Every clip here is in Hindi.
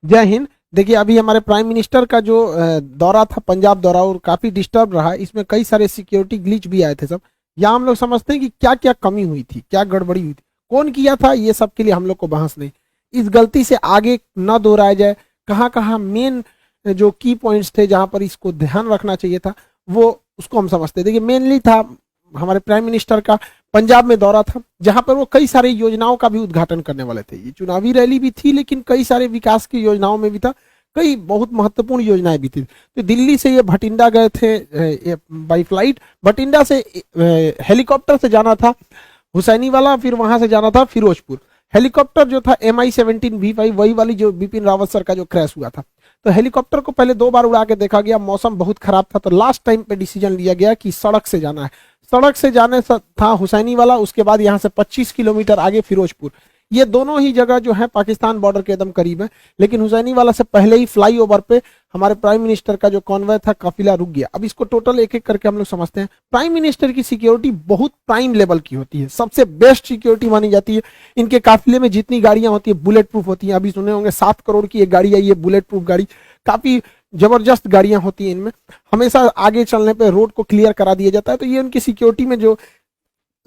जय हिंद। देखिए, अभी हमारे प्राइम मिनिस्टर का जो दौरा था, पंजाब दौरा, और काफी डिस्टर्ब रहा। इसमें कई सारे सिक्योरिटी ग्लिच भी आए थे सब। यहाँ हम लोग समझते हैं कि क्या क्या कमी हुई थी, क्या गड़बड़ी हुई थी, कौन किया था, ये सब के लिए हम लोग को बहस नहीं। इस गलती से आगे न दोहराया जाए। कहाँ कहाँ मेन जो की पॉइंट्स थे जहां पर इसको ध्यान रखना चाहिए था, वो उसको हम समझते हैं। देखिए, मेनली था हमारे प्राइम मिनिस्टर का पंजाब में दौरा था, जहां पर वो कई सारी योजनाओं का भी उद्घाटन करने वाले थे। ये चुनावी रैली भी थी, लेकिन कई सारे विकास की योजनाओं में भी था, कई बहुत महत्वपूर्ण योजनाएं भी थी। तो दिल्ली से ये भटिंडा गए थे बाई फ्लाइट। भटिंडा से हेलीकॉप्टर से जाना था हुसैनी वाला, फिर वहां से जाना था फिरोजपुर। हेलीकॉप्टर जो था MI-17V5, वही वाली जो बिपिन रावत सर का जो क्रैश हुआ था। तो हेलीकॉप्टर को पहले 2 बार उड़ा के देखा गया, मौसम बहुत खराब था, तो लास्ट टाइम पे डिसीजन लिया गया कि सड़क से जाना है। सड़क से जाने था हुसैनी वाला, उसके बाद यहाँ से 25 किलोमीटर आगे फिरोजपुर। ये दोनों ही जगह जो है पाकिस्तान बॉर्डर के एकदम करीब है, लेकिन हुसैनी वाला से पहले ही फ्लाईओवर पे हमारे प्राइम मिनिस्टर का जो कॉन्वॉय था, काफिला रुक गया। अब इसको टोटल एक एक करके हम लोग समझते हैं। प्राइम मिनिस्टर की सिक्योरिटी बहुत प्राइम लेवल की होती है, सबसे बेस्ट सिक्योरिटी मानी जाती है। इनके काफिले में जितनी गाड़ियां होती है बुलेट प्रूफ होती हैं। अभी सुने होंगे 7 करोड़ की एक गाड़ी आई है बुलेट प्रूफ गाड़ी, काफी जबरदस्त गाड़ियां होती हैं इनमें। हमेशा आगे चलने पे रोड को क्लियर करा दिया जाता है। तो ये उनकी सिक्योरिटी में जो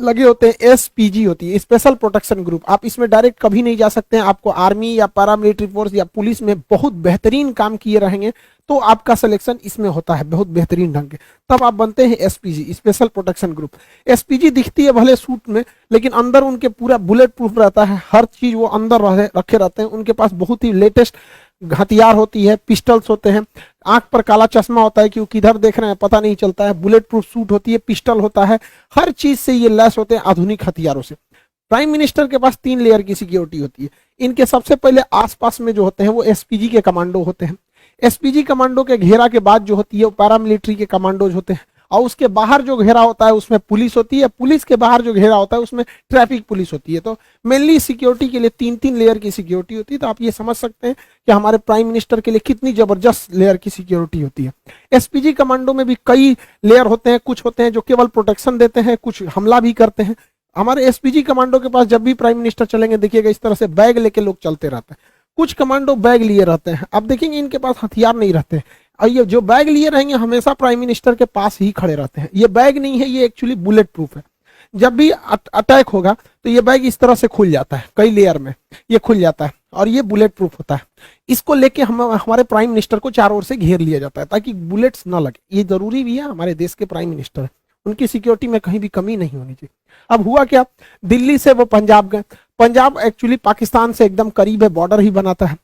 लगे होते हैं SPG होती है, स्पेशल प्रोटेक्शन ग्रुप। आप इसमें डायरेक्ट कभी नहीं जा सकते हैं। आपको आर्मी या पैरामिलिट्री फोर्स या पुलिस में बहुत बेहतरीन काम किए रहेंगे तो आपका सिलेक्शन इसमें होता है बहुत बेहतरीन ढंग के, तब आप बनते हैं SPG, special protection group. SPG दिखती है भले सूट में, लेकिन अंदर उनके पूरा बुलेट प्रूफ रहता है, हर चीज वो अंदर रखे रहते हैं। उनके पास बहुत ही लेटेस्ट हथियार होती है, पिस्टल्स होते हैं, आंख पर काला चश्मा होता है कि वो किधर देख रहे हैं पता नहीं चलता है, बुलेट प्रूफ सूट होती है, पिस्टल होता है, हर चीज से ये लैस होते हैं आधुनिक हथियारों से। प्राइम मिनिस्टर के पास 3 लेयर की सिक्योरिटी होती है। इनके सबसे पहले आसपास में जो होते हैं वो SPG के कमांडो होते हैं। SPG कमांडो के घेरा के बाद जो होती है वो पैरामिलिट्री के कमांडोज होते हैं, और उसके बाहर जो घेरा होता है उसमें पुलिस होती है, पुलिस के बाहर जो घेरा होता है उसमें ट्रैफिक पुलिस होती है। तो मेनली सिक्योरिटी के लिए 3-3 लेयर की सिक्योरिटी होती है। तो आप ये समझ सकते हैं कि हमारे प्राइम मिनिस्टर के लिए कितनी जबरदस्त लेयर की सिक्योरिटी होती है। SPG कमांडो में भी कई लेयर होते हैं, कुछ होते हैं जो केवल प्रोटेक्शन देते हैं, कुछ हमला भी करते हैं। हमारे SPG कमांडो के पास जब भी प्राइम मिनिस्टर चलेंगे, देखिएगा इस तरह से बैग लेके लोग चलते रहते हैं। कुछ कमांडो बैग लिए रहते हैं, अब देखेंगे इनके पास हथियार नहीं रहते। और ये जो बैग लिए रहेंगे हमेशा प्राइम मिनिस्टर के पास ही खड़े रहते हैं। ये बैग नहीं है, ये एक्चुअली बुलेट प्रूफ है। जब भी अटैक होगा तो ये बैग इस तरह से खुल जाता है, कई लेयर में ये खुल जाता है, और ये बुलेट प्रूफ होता है। इसको लेके हमारे प्राइम मिनिस्टर को चारों ओर से घेर लिया जाता है ताकि बुलेट्स ना लगे। ये जरूरी भी है, हमारे देश के प्राइम मिनिस्टर है, उनकी सिक्योरिटी में कहीं भी कमी नहीं होनी चाहिए। अब हुआ क्या, दिल्ली से वो पंजाब गए। पंजाब एक्चुअली पाकिस्तान से एकदम करीब है, बॉर्डर ही बनाता है।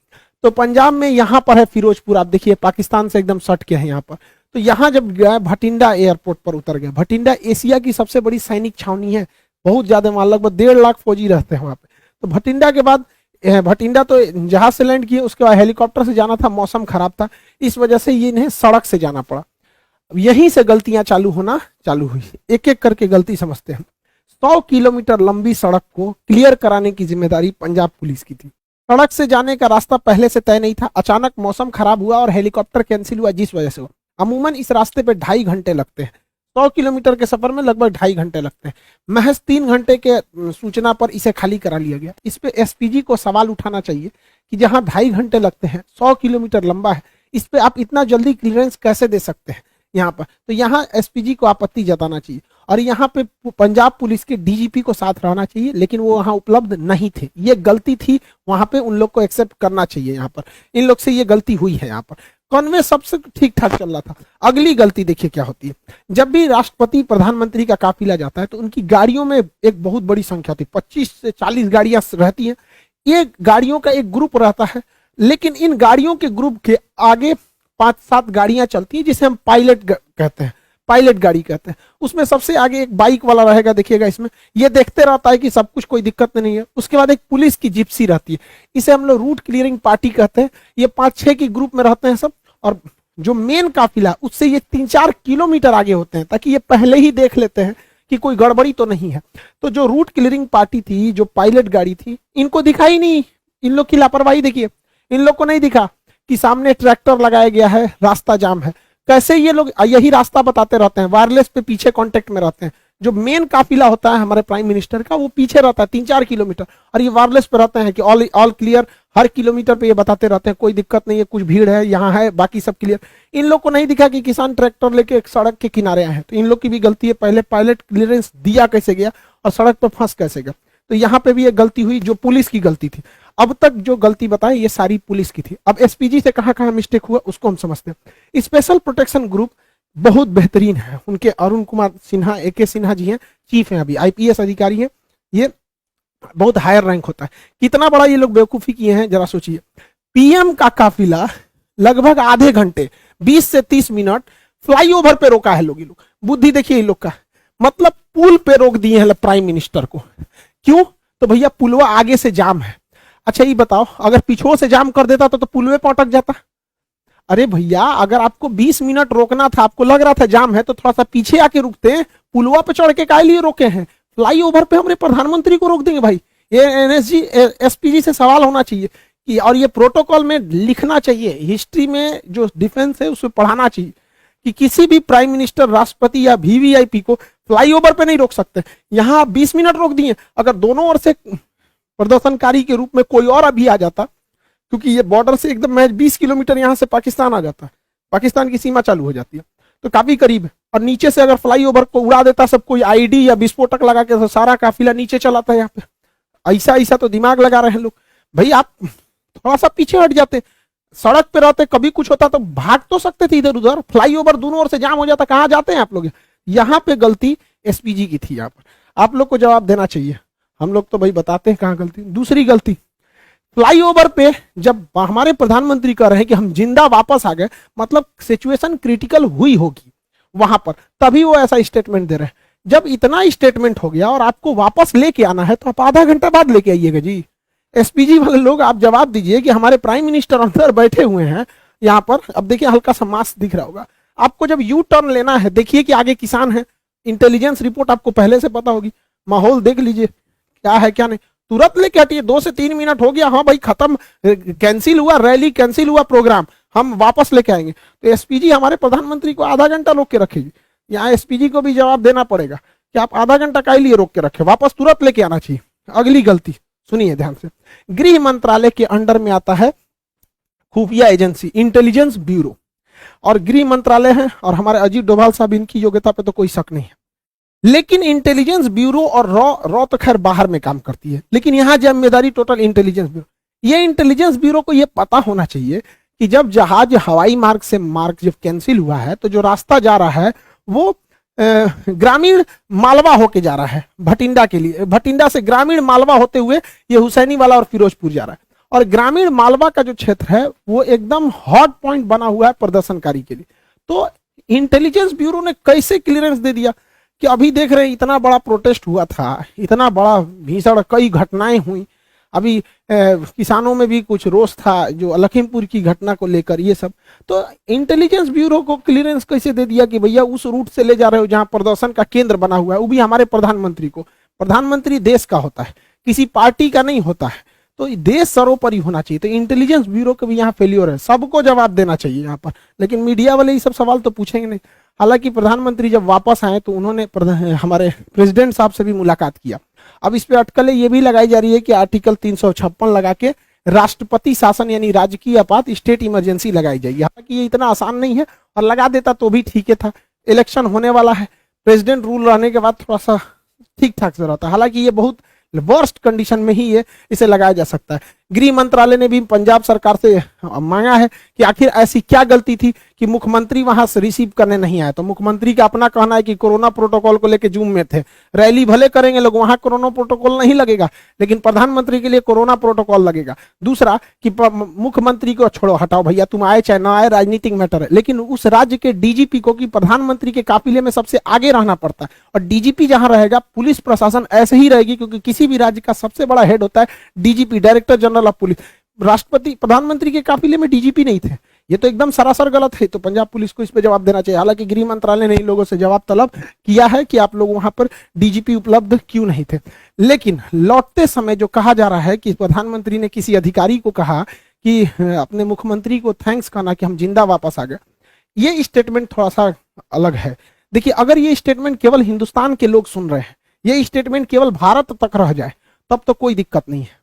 तो पंजाब में यहाँ पर है फिरोजपुर, आप देखिए पाकिस्तान से एकदम सट के है यहाँ पर। तो यहाँ जब गए भटिंडा एयरपोर्ट पर उतर गए। भटिंडा एशिया की सबसे बड़ी सैनिक छावनी है, बहुत ज्यादा, वहां लगभग 1.5 लाख फौजी रहते हैं वहां पे। तो भटिंडा के बाद भटिंडा तो जहाज से लैंड किए, उसके बाद हेलीकॉप्टर से जाना था, मौसम खराब था, इस वजह से ये इन्हें सड़क से जाना पड़ा। अब यहीं से गलतियां चालू होना चालू हुई। एक एक करके गलती समझते हैं। 100 किलोमीटर लंबी सड़क को क्लियर कराने की जिम्मेदारी पंजाब पुलिस की थी। सड़क से जाने का रास्ता पहले से तय नहीं था, अचानक मौसम खराब हुआ और हेलीकॉप्टर कैंसिल हुआ, जिस वजह से हुआ। अमूमन इस रास्ते पे 2.5 घंटे लगते हैं। 100 किलोमीटर के सफर में लगभग 2.5 घंटे लगते हैं। महज 3 घंटे के सूचना पर इसे खाली करा लिया गया। इस पे SPG को सवाल उठाना चाहिए कि जहां 2.5 घंटे लगते हैं, 100 किलोमीटर लंबा है, इस पे आप इतना जल्दी क्लियरेंस कैसे दे सकते हैं यहाँ पर। तो यहाँ SPG को आपत्ति जताना चाहिए, और यहाँ पे पंजाब पुलिस के DGP को साथ रहना चाहिए, लेकिन वो वहाँ उपलब्ध नहीं थे। ये गलती थी, वहां पे उन लोग को एक्सेप्ट करना चाहिए। यहाँ पर इन लोग से ये गलती हुई है। यहाँ पर कॉन्वे सबसे ठीक ठाक चल रहा था। अगली गलती देखिए क्या होती है। जब भी राष्ट्रपति प्रधानमंत्री का काफिला जाता है तो उनकी गाड़ियों में एक बहुत बड़ी संख्या होती है, 25 से 40 गाड़ियां रहती हैं। ये गाड़ियों का एक ग्रुप रहता है, लेकिन इन गाड़ियों के ग्रुप के आगे 5-7 गाड़ियां चलती हैं, जिसे हम पायलट कहते हैं, पायलट गाड़ी कहते हैं। उसमें सबसे आगे एक बाइक वाला रहेगा, देखिएगा इसमें, ये देखते रहता है कि सब कुछ, कोई दिक्कत नहीं है। उसके बाद एक पुलिस की जिप्सी रहती है, इसे हम लोग रूट क्लियरिंग पार्टी कहते हैं। ये 5-6 की ग्रुप में रहते हैं सब, और जो मेन काफिला उससे ये 3-4 किलोमीटर आगे होते हैं, ताकि ये पहले ही देख लेते हैं कि कोई गड़बड़ी तो नहीं है। तो जो रूट क्लियरिंग पार्टी थी, जो पायलट गाड़ी थी, इनको दिखा ही नहीं। इन लोग की लापरवाही देखिए, इन लोग को नहीं दिखा कि सामने ट्रैक्टर लगाया गया है, रास्ता जाम है। कैसे ये लोग यही रास्ता बताते रहते हैं, वायरलेस पे पीछे कांटेक्ट में रहते हैं। जो मेन काफिला होता है हमारे प्राइम मिनिस्टर का वो पीछे रहता है 3-4 किलोमीटर, और ये वायरलेस पे रहते हैं कि ऑल क्लियर, हर किलोमीटर पे ये बताते रहते हैं कोई दिक्कत नहीं है, कुछ भीड़ है यहाँ है, बाकी सब क्लियर। इन लोग को नहीं दिखा कि किसान ट्रैक्टर लेके एक सड़क के किनारे आए हैं, तो इन लोग की भी गलती है, पहले पायलट क्लियरेंस दिया कैसे गया और सड़क पर फंस कैसे गया। तो यहाँ पे भी एक गलती हुई जो पुलिस की गलती थी। अब तक जो गलती बताएं ये सारी पुलिस की थी। अब एसपीजी से कहां कहां मिस्टेक हुआ उसको हम समझते हैं। स्पेशल प्रोटेक्शन ग्रुप बहुत बेहतरीन है, उनके अरुण कुमार सिन्हा, एके सिन्हा जी हैं, चीफ हैं, अभी आईपीएस अधिकारी हैं, ये बहुत हायर रैंक होता है। कितना बड़ा ये लोग बेवकूफी किए हैं जरा सोचिए। पीएम का काफिला लगभग आधे घंटे 20 से 30 मिनट फ्लाईओवर पे रोका है लोग। ये लोग बुद्धि देखिए इन लोग का, मतलब पुल पे रोक दिए हैं प्राइम मिनिस्टर को। क्यों? तो भैया पुलवा आगे से जाम है। अच्छा ये बताओ अगर पीछों से जाम कर देता तो पुलवे पे अटक जाता। अरे भैया अगर आपको 20 मिनट रोकना था, आपको लग रहा था जाम है, तो थोड़ा सा पीछे आके रुकते हैं। पुलवा पे चढ़ के काहे लिए रोके हैं? फ्लाईओवर पे हमारे प्रधानमंत्री को रोक देंगे भाई। ये एनएसजी एसपीजी से सवाल होना चाहिए कि, और ये प्रोटोकॉल में लिखना चाहिए, हिस्ट्री में जो डिफेंस है उसमें पढ़ाना चाहिए कि किसी भी प्राइम मिनिस्टर, राष्ट्रपति या वीवीआईपी को फ्लाईओवर पे नहीं रोक सकते। यहाँ 20 मिनट रोक दिए। अगर दोनों ओर से प्रदर्शनकारी के रूप में कोई और अभी आ जाता, क्योंकि ये बॉर्डर से एकदम मैं 20 किलोमीटर यहाँ से पाकिस्तान आ जाता है, पाकिस्तान की सीमा चालू हो जाती है, तो काफी करीब है। और नीचे से अगर फ्लाईओवर को उड़ा देता सब कोई आईडी या विस्फोटक लगा के, तो सारा काफिला नीचे चलाता है यहाँ पे। ऐसा ऐसा तो दिमाग लगा रहे हैं लोग। भाई आप थोड़ा सा पीछे हट जाते, सड़क पे रहते, कभी कुछ होता तो भाग तो सकते थे इधर उधर। फ्लाईओवर दोनों ओर से जाम हो जाता, कहाँ जाते हैं आप लोग? यहाँ पे गलती एसपीजी की थी। यहाँ पर आप लोग को जवाब देना चाहिए। हम लोग तो भाई बताते हैं कहाँ गलती। दूसरी गलती, फ्लाईओवर पे जब हमारे प्रधानमंत्री कह रहे हैं कि हम जिंदा वापस आ गए, मतलब सिचुएशन क्रिटिकल हुई होगी वहां पर, तभी वो ऐसा स्टेटमेंट दे रहे हैं। जब इतना स्टेटमेंट हो गया और आपको वापस लेके आना है तो आप आधा घंटा बाद लेके आइएगा जी। एसपीजी वाले लोग आप जवाब दीजिए कि हमारे प्राइम मिनिस्टर अंदर बैठे हुए हैं यहाँ पर। अब देखिए हल्का सा मास्क दिख रहा होगा आपको। जब यू टर्न लेना है, देखिए कि आगे किसान है, इंटेलिजेंस रिपोर्ट आपको पहले से पता होगी, माहौल देख लीजिए क्या है क्या नहीं, तुरंत लेके हटिए। 2 से 3 मिनट हो गया, हाँ भाई खत्म, कैंसिल हुआ रैली, कैंसिल हुआ प्रोग्राम, हम वापस लेके आएंगे। तो एसपीजी हमारे प्रधानमंत्री को आधा घंटा रोक के रखेगी। यहाँ एसपीजी को भी जवाब देना पड़ेगा कि आप आधा घंटा काहे लिए रोक के रखे, वापस तुरंत लेके आना चाहिए। अगली गलती सुनिए ध्यान से, गृह मंत्रालय के अंडर में आता है खुफिया एजेंसी, इंटेलिजेंस ब्यूरो, और गृह मंत्रालय है और हमारे अजीत डोभाल साहब, इनकी योग्यता पे तो कोई शक नहीं है। लेकिन इंटेलिजेंस ब्यूरो और रॉ तो खैर बाहर में काम करती है, लेकिन यहां जिम्मेदारी टोटल इंटेलिजेंस ब्यूरो। ये इंटेलिजेंस ब्यूरो को यह पता होना चाहिए कि जब जहाज हवाई मार्ग से मार्ग जब कैंसिल हुआ है तो जो रास्ता जा रहा है वो ग्रामीण मालवा होके जा रहा है भटिंडा के लिए, भटिंडा से ग्रामीण मालवा होते हुए ये हुसैनी वाला और फिरोजपुर जा रहा है। और ग्रामीण मालवा का जो क्षेत्र है वो एकदम हॉट पॉइंट बना हुआ है प्रदर्शनकारी के लिए। तो इंटेलिजेंस ब्यूरो ने कैसे क्लियरेंस दे दिया कि अभी देख रहे हैं इतना बड़ा प्रोटेस्ट हुआ था, इतना बड़ा भीषण कई घटनाएं हुई, अभी किसानों में भी कुछ रोष था जो लखीमपुर की घटना को लेकर, ये सब। तो इंटेलिजेंस ब्यूरो को क्लियरेंस कैसे दे दिया कि भैया उस रूट से ले जा रहे हो जहां प्रदर्शन का केंद्र बना हुआ है, वो भी हमारे प्रधानमंत्री को। प्रधानमंत्री देश का होता है, किसी पार्टी का नहीं होता है, तो देश सर्वोपरि होना चाहिए। तो इंटेलिजेंस ब्यूरो का भी यहाँ फेल्योर है, सबको जवाब देना चाहिए यहाँ पर। लेकिन मीडिया वाले ये सब सवाल तो पूछेंगे नहीं। हालांकि प्रधानमंत्री जब वापस आए तो उन्होंने हमारे प्रेसिडेंट साहब से भी मुलाकात किया। अब इस पे अटकलें ये भी लगाई जा रही है कि आर्टिकल 356 लगा के राष्ट्रपति शासन यानी राजकीय आपात, स्टेट इमरजेंसी लगाई जाएगी। हालांकि ये इतना आसान नहीं है, और लगा देता तो भी ठीक था। इलेक्शन होने वाला है, प्रेसिडेंट रूल रहने के बाद थोड़ा सा ठीक ठाक से रहता है। हालांकि ये बहुत वर्स्ट कंडीशन में ही ये इसे लगाया जा सकता है। गृह मंत्रालय ने भी पंजाब सरकार से मांगा है कि आखिर ऐसी क्या गलती थी कि मुख्यमंत्री वहां से रिसीव करने नहीं आए। तो मुख्यमंत्री का अपना कहना है कि कोरोना प्रोटोकॉल को लेकर जूम में थे, रैली भले करेंगे लोग, वहां कोरोना प्रोटोकॉल नहीं लगेगा, लेकिन प्रधानमंत्री के लिए कोरोना प्रोटोकॉल लगेगा। दूसरा कि मुख्यमंत्री को छोड़ो, हटाओ भैया, तुम आए चाहे ना आए, राजनीतिक मैटर है, लेकिन उस राज्य के डीजीपी को कि प्रधानमंत्री के काफिले में सबसे आगे रहना पड़ता है। और डीजीपी जहां रहेगा, पुलिस प्रशासन ऐसे ही रहेगी, क्योंकि किसी भी राज्य का सबसे बड़ा हेड होता है DGP, director general of police. राष्ट्रपति प्रधानमंत्री के काफिले में डीजीपी नहीं थे, ये तो एकदम सरासर गलत है। तो पंजाब पुलिस को इस पे जवाब देना चाहिए। हालांकि गृह मंत्रालय ने इन लोगों से जवाब तलब किया है कि आप लोग वहां पर डीजीपी उपलब्ध क्यों नहीं थे। लेकिन लौटते समय जो कहा जा रहा है कि प्रधानमंत्री ने किसी अधिकारी को कहा कि अपने मुख्यमंत्री को थैंक्स कहना कि हम जिंदा वापस आ गए, ये स्टेटमेंट थोड़ा सा अलग है। देखिए, अगर ये स्टेटमेंट केवल हिंदुस्तान के लोग सुन रहे हैं, ये स्टेटमेंट केवल भारत तक रह जाए, तब तो कोई दिक्कत नहीं है।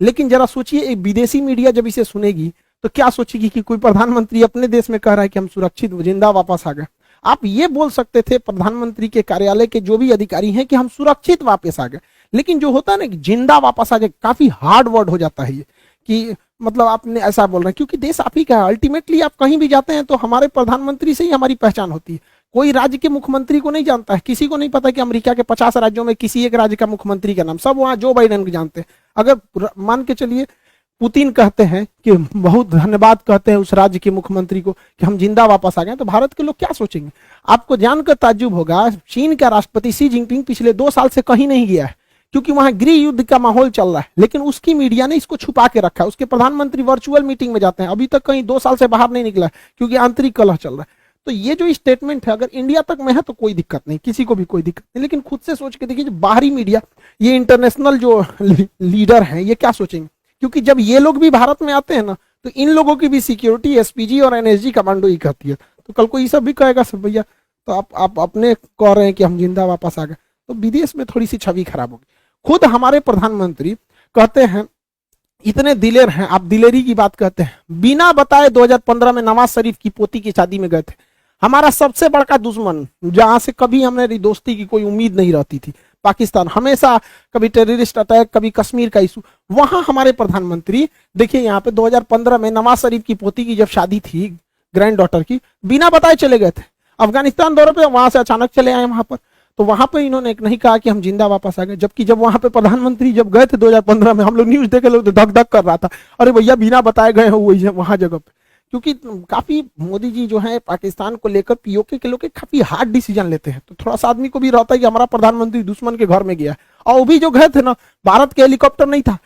लेकिन जरा सोचिए, एक विदेशी मीडिया जब इसे सुनेगी तो क्या सोचेगी कि कोई प्रधानमंत्री अपने देश में कह रहा है कि हम सुरक्षित जिंदा वापस आ गए। आप ये बोल सकते थे प्रधानमंत्री के कार्यालय के जो भी अधिकारी हैं कि हम सुरक्षित वापस आ गए, लेकिन जो होता है ना कि जिंदा वापस आ गए, काफी हार्ड वर्ड हो जाता है ये, कि मतलब आपने ऐसा बोल रहे हैं, क्योंकि देश आप ही का है। अल्टीमेटली आप कहीं भी जाते हैं तो हमारे प्रधानमंत्री से ही हमारी पहचान होती है। कोई राज्य के मुख्यमंत्री को नहीं जानता है, किसी को नहीं पता कि अमेरिका के 50 राज्यों में किसी एक राज्य का मुख्यमंत्री का नाम, सब वहां जो बाइडेन को जानते हैं। अगर मान के चलिए पुतिन कहते हैं कि बहुत धन्यवाद कहते हैं उस राज्य के मुख्यमंत्री को कि हम जिंदा वापस आ गए, तो भारत के लोग क्या सोचेंगे? आपको जानकर ताज्जुब होगा, चीन का राष्ट्रपति शी जिनपिंग पिछले 2 साल से कहीं नहीं गया है, क्योंकि वहां गृह युद्ध का माहौल चल रहा है। लेकिन उसकी मीडिया ने इसको छुपा के रखा है। उसके प्रधानमंत्री वर्चुअल मीटिंग में जाते हैं, अभी तक कहीं 2 साल से बाहर नहीं निकला, क्योंकि आंतरिक कलह चल रहा है। तो ये जो स्टेटमेंट है, अगर इंडिया तक में है तो कोई दिक्कत नहीं, किसी को भी कोई दिक्कत नहीं, लेकिन खुद से सोच के देखिए, जो बाहरी मीडिया, ये इंटरनेशनल जो लीडर हैं, ये क्या सोचेंगे? क्योंकि जब ये लोग भी भारत में आते हैं ना, तो इन लोगों की भी सिक्योरिटी एसपीजी और एनएसजी कमांडो ही कहती है। तो कल को ये सब भी कहेगा सब भैया, तो आप अपने कह रहे हैं कि हम जिंदा वापस आ गए, तो विदेश में थोड़ी सी छवि खराब होगी। खुद हमारे प्रधानमंत्री कहते हैं, इतने दिलेर हैं, आप दिलेरी की बात कहते हैं, बिना बताए 2015 में नवाज शरीफ की पोती की शादी में गए थे। हमारा सबसे बड़ा दुश्मन, जहां से कभी हमारी दोस्ती की कोई उम्मीद नहीं रहती थी, पाकिस्तान, हमेशा कभी टेररिस्ट अटैक, कभी कश्मीर का इशू, वहां हमारे प्रधानमंत्री देखिए यहाँ पे 2015 में नवाज शरीफ की पोती की जब शादी थी, ग्रैंड डॉटर की, बिना बताए चले गए थे अफगानिस्तान दौरे पे, वहां से अचानक चले आए वहां पर। तो वहां पे इन्होंने एक नहीं कहा कि हम जिंदा वापस आ गए, जबकि जब वहां पे प्रधानमंत्री जब गए थे 2015 में, हम लोग न्यूज देखे, लोग तो धक धक कर रहा था, अरे भैया बिना बताए गए हो वहां जगह पे। क्योंकि काफी मोदी जी जो है पाकिस्तान को लेकर पीओके के लोग काफी हार्ड डिसीजन लेते हैं, तो थोड़ा सा आदमी को भी रहता है कि हमारा प्रधानमंत्री दुश्मन के घर में गया है। और वो भी जो गए थे ना, भारत के हेलीकॉप्टर नहीं था,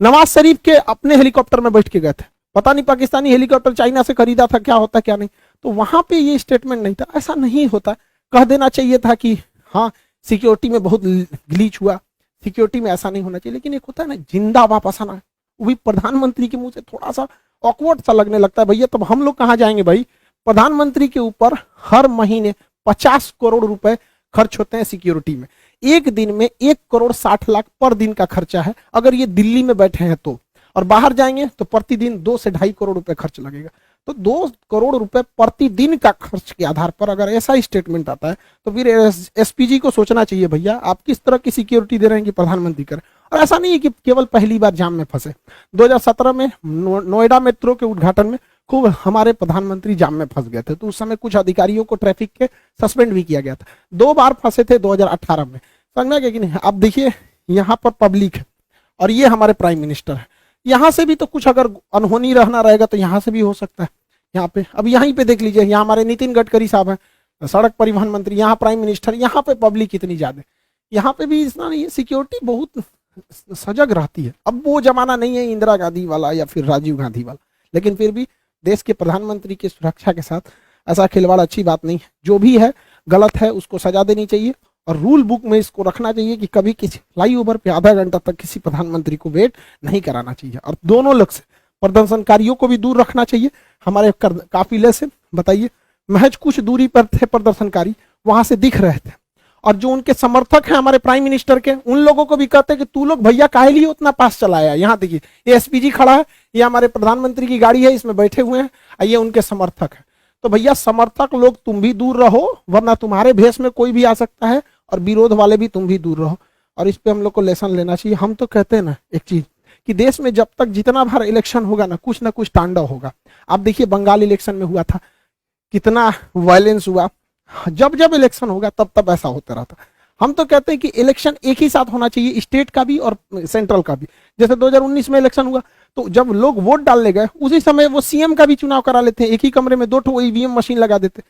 नवाज शरीफ के अपने हेलीकॉप्टर में बैठ के गए थे। पता नहीं पाकिस्तानी हेलीकॉप्टर चाइना से खरीदा था, क्या होता क्या नहीं, तो वहां पे ये स्टेटमेंट नहीं था। ऐसा नहीं होता, कह देना चाहिए था कि हाँ सिक्योरिटी में बहुत ग्लीच हुआ, सिक्योरिटी में ऐसा नहीं होना चाहिए। लेकिन एक होता है ना जिंदा वापस आना, वो भी प्रधानमंत्री के मुंह से, थोड़ा सा ऑकवर्ड सा लगने लगता है। भैया तब हम लोग कहाँ जाएंगे भाई? प्रधानमंत्री के ऊपर हर महीने 50 करोड़ रुपए खर्च होते हैं सिक्योरिटी में। एक दिन में 1 करोड़ 60 लाख पर दिन का खर्चा है, अगर ये दिल्ली में बैठे हैं तो। और बाहर जाएंगे तो प्रतिदिन 2 से 2.5 करोड़ रुपए खर्च लगेगा। तो 2 करोड़ रुपए प्रतिदिन का खर्च के आधार पर अगर ऐसा स्टेटमेंट आता है, तो फिर एसपीजी को सोचना चाहिए, भैया आप किस तरह की सिक्योरिटी दे रहे हैं कि प्रधानमंत्री करें। और ऐसा नहीं है कि केवल पहली बार जाम में फंसे। 2017 में नोएडा मेट्रो के उद्घाटन में खूब हमारे प्रधानमंत्री जाम में फंस गए थे, तो उस समय कुछ अधिकारियों को ट्रैफिक के सस्पेंड भी किया गया था। 2 बार फंसे थे 2018 में, समझ में गया कि नहीं? अब देखिए यहाँ पर पब्लिक है और ये हमारे प्राइम मिनिस्टर है, यहाँ से भी तो कुछ अगर अनहोनी रहना रहेगा तो यहाँ से भी हो सकता है। यहाँ पे अब यहीं पे देख लीजिए, यहाँ हमारे नितिन गडकरी साहब हैं, सड़क परिवहन मंत्री, यहाँ प्राइम मिनिस्टर, यहाँ पे पब्लिक इतनी ज्यादा, यहाँ पे भी इतना नहीं है, सिक्योरिटी बहुत सजग रहती है। अब वो जमाना नहीं है इंदिरा गांधी वाला या फिर राजीव गांधी वाला, लेकिन फिर भी देश के प्रधानमंत्री की सुरक्षा के साथ ऐसा खिलवाड़ अच्छी बात नहीं है। जो भी है गलत है, उसको सजा देनी चाहिए और रूल बुक में इसको रखना चाहिए कि कभी किसी फ्लाईओवर पे आधा घंटा तक किसी प्रधानमंत्री को वेट नहीं कराना चाहिए। और दोनों लक्ष्य, प्रदर्शनकारियों को भी दूर रखना चाहिए हमारे काफिले से। बताइए, महज कुछ दूरी पर थे प्रदर्शनकारी, वहां से दिख रहे थे, और जो उनके समर्थक हैं हमारे प्राइम मिनिस्टर के, उन लोगों को भी कहते हैं कि तू लोग भैया काहे लिए उतना पास चलाया। यहाँ देखिए ये एसपीजी खड़ा है, ये हमारे प्रधानमंत्री की गाड़ी है, इसमें बैठे हुए हैं, ये उनके समर्थक है। तो भैया समर्थक लोग तुम भी दूर रहो, वरना तुम्हारे भेष में कोई भी आ सकता है, और विरोध वाले भी तुम भी दूर रहो। और इस पे हम लोग को लेसन लेना चाहिए। हम तो कहते हैं ना एक चीज, कि देश में जब तक जितना बार इलेक्शन होगा ना कुछ तांडव होगा। आप देखिए बंगाल इलेक्शन में हुआ था, कितना वायलेंस हुआ। जब जब इलेक्शन होगा तब तब ऐसा होता रहता। हम तो कहते हैं कि इलेक्शन एक ही साथ होना चाहिए, स्टेट का भी और सेंट्रल का भी। जैसे 2019 में इलेक्शन हुआ, तो जब लोग वोट डालने गए उसी समय वो सीएम का भी चुनाव करा लेते हैं, एक ही कमरे में 2 ईवीएम मशीन लगा देते।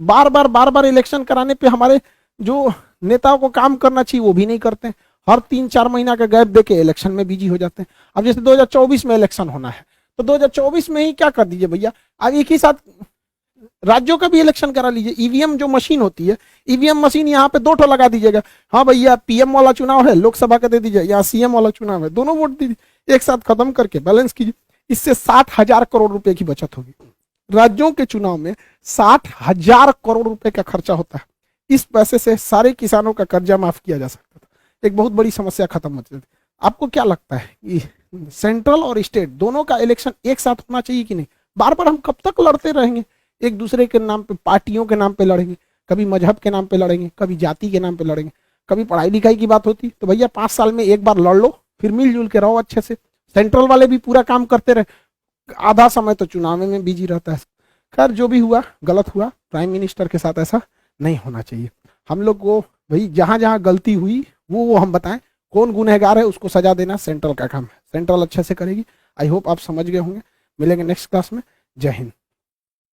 बार बार इलेक्शन कराने पे हमारे जो नेताओं को काम करना चाहिए वो भी नहीं करते, हर 3-4 महीना का गैप देके इलेक्शन में बिजी हो जाते हैं। अब जैसे 2024 में इलेक्शन होना है, तो 2024 में ही क्या कर दीजिए भैया, अब एक ही साथ राज्यों का भी इलेक्शन करा लीजिए। ईवीएम जो मशीन होती है, ईवीएम मशीन यहाँ पे 2 लगा दीजिएगा। हाँ भैया पीएम वाला चुनाव है, लोकसभा का दे दीजिए, यहाँ सीएम वाला चुनाव है, दोनों वोट दीजिए, एक साथ खत्म करके बैलेंस कीजिए। इससे 60,000 करोड़ रुपए की बचत होगी। राज्यों के चुनाव में 60,000 करोड़ रुपए का खर्चा होता है। इस पैसे से सारे किसानों का कर्जा माफ किया जा सकता था, एक बहुत बड़ी समस्या खत्म हो जाती। आपको क्या लगता है कि सेंट्रल और स्टेट दोनों का इलेक्शन एक साथ होना चाहिए कि नहीं? बार बार हम कब तक लड़ते रहेंगे? एक दूसरे के नाम पे, पार्टियों के नाम पे लड़ेंगे, कभी मजहब के नाम पे लड़ेंगे, कभी जाति के नाम पे लड़ेंगे, कभी पढ़ाई लिखाई की बात होती तो भैया 5 साल में एक बार लड़ लो, फिर मिलजुल के रहो अच्छे से। सेंट्रल वाले भी पूरा काम करते रहे, आधा समय तो चुनाव में बिजी रहता है। खैर जो भी हुआ गलत हुआ, प्राइम मिनिस्टर के साथ ऐसा नहीं होना चाहिए। हम लोग को भाई जहां जहां गलती हुई वो हम बताएं, कौन गुनहगार है उसको सजा देना सेंट्रल का काम है, सेंट्रल अच्छे से करेगी। आई होप आप समझ गए होंगे। मिलेंगे नेक्स्ट क्लास में। जय हिंद।